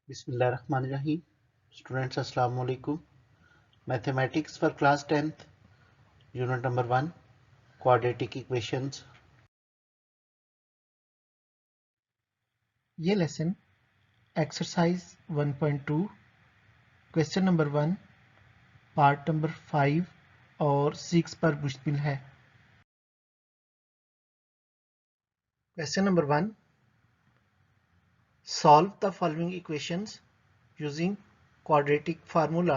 बिस्मिल्लाहिर्रहमानिर्रहीम। स्टूडेंट्स अस्सलाम वालेकुम। Mathematics for class 10th unit number 1 quadratic equations. ये lesson exercise 1.2 question number 1 part number 5 और 6 पर मुश्तमिल है। Question number 1, solve the following equations using quadratic formula.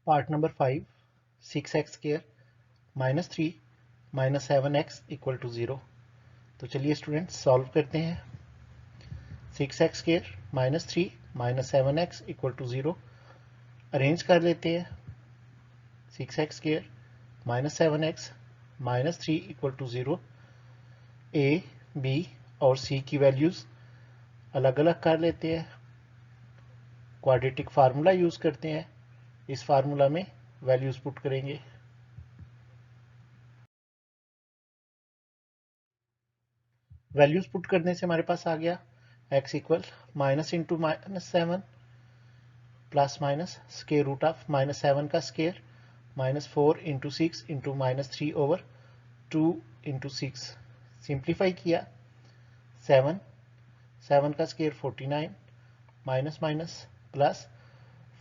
Part number 5, 6x square minus 3 minus 7x equal to 0। तो चलिए students solve करते हैं। 6x square minus 3 minus 7x equal to 0 arrange कर लेते हैं। 6x square minus 7x minus 3 equal to 0। A, B और C की values अलग अलग कर लेते हैं। क्वाड्रेटिक फार्मूला यूज करते हैं। इस फार्मूला में वैल्यूज पुट करेंगे। वैल्यूज पुट करने से हमारे पास आ गया x equal minus into minus 7 plus minus square root of minus 7 का square minus 4 into 6 into minus 3 over 2 into 6। Simplify किया 7 का square 49 minus minus plus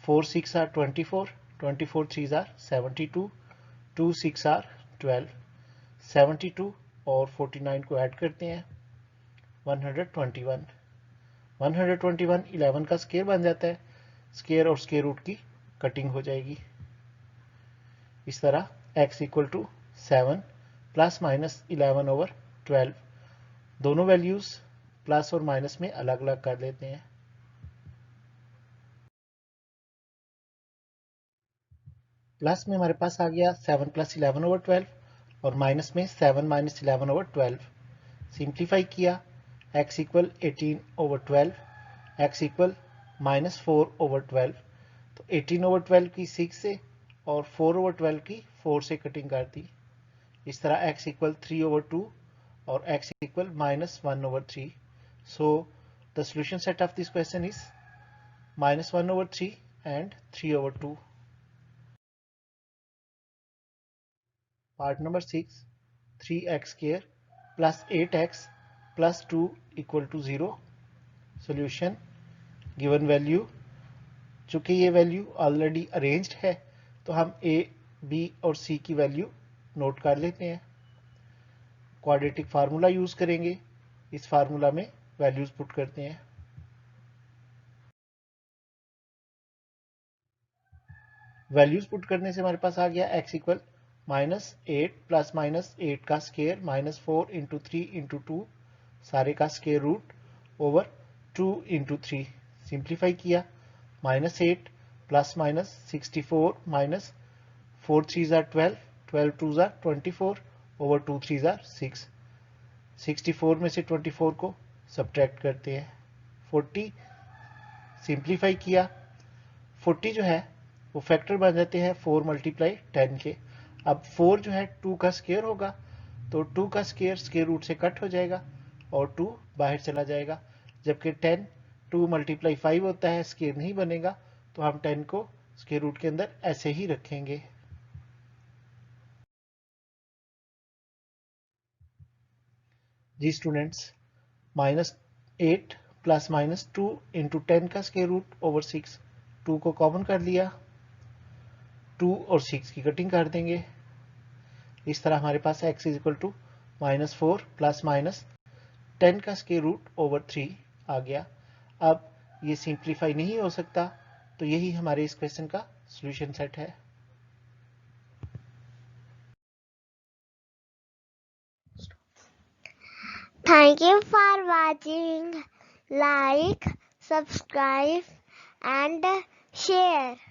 4 6 are 24 24 3 are 72 2 6 are 12 72 और 49 को ऐड करते हैं 121 121 11 का स्क्वायर बन जाता है। स्क्वायर और स्क्वायर रूट की कटिंग हो जाएगी। इस तरह x equal to 7 plus minus 11 over 12 दोनों वैल्यूज प्लस और माइनस में अलग अलग कर लेते हैं। प्लस में हमारे पास आ गया 7 प्लस 11 ओवर 12 और माइनस में 7 माइनस 11 ओवर 12। सिंप्लीफाई किया x equal 18 over 12 x equal minus 4 over 12। तो 18 ओवर 12 की 6 से और 4 ओवर 12 की 4 से कटिंग कर दी। इस तरह x इक्वल 3 ओवर 2 और x equal minus 1 over 3। So the solution set of this question is minus 1 over 3 and 3 over 2। Part number 6, 3x square plus 8x plus 2 equal to 0। Solution given value, चूंकि ये value already arranged है तो हम a, b और c की value note कर लेते हैं। क्वाड्रेटिक फार्मूला यूज करेंगे। इस फार्मूला में वैल्यूज पुट करते हैं। वैल्यूज पुट करने से हमारे पास आ गया x equal minus 8 plus minus 8 का स्क्वायर माइनस 4 इंटू 3 इंटू 2 सारे का square root over 2 into 3। Simplify किया माइनस 8 प्लस माइनस 64 माइनस 4 3 जार 12 12 2 जार 24 ओवर 2 3 जार 6। 64 में से 24 को सब्ट्रैक्ट करते हैं 40। सिंप्लीफाई किया 40 जो है वो फैक्टर बन जाते हैं 4 मल्टीप्लाई 10 के। अब 4 जो है 2 का स्क्वायर होगा तो 2 का स्क्वायर स्क्वायर रूट से कट हो जाएगा और 2 बाहर चला जाएगा। जबकि 10 2 मल्टीप्लाई 5 होता है, स्क्वायर नहीं बनेगा तो हम 10 को स्क्वायर रूट के अंदर ऐसे ही रखेंगे। जी students, minus 8 plus minus 2 into 10 का स्क्वायर रूट ओवर 6। 2 को कॉमन कर लिया, 2 और 6 की कटिंग कर देंगे। इस तरह हमारे पास x is equal to minus 4 plus minus 10 का स्क्वायर रूट ओवर 3 आ गया। अब ये सिंप्लीफाई नहीं हो सकता तो यही हमारे इस क्वेश्चन का सॉल्यूशन सेट है। Thank you for watching. Like, subscribe and share.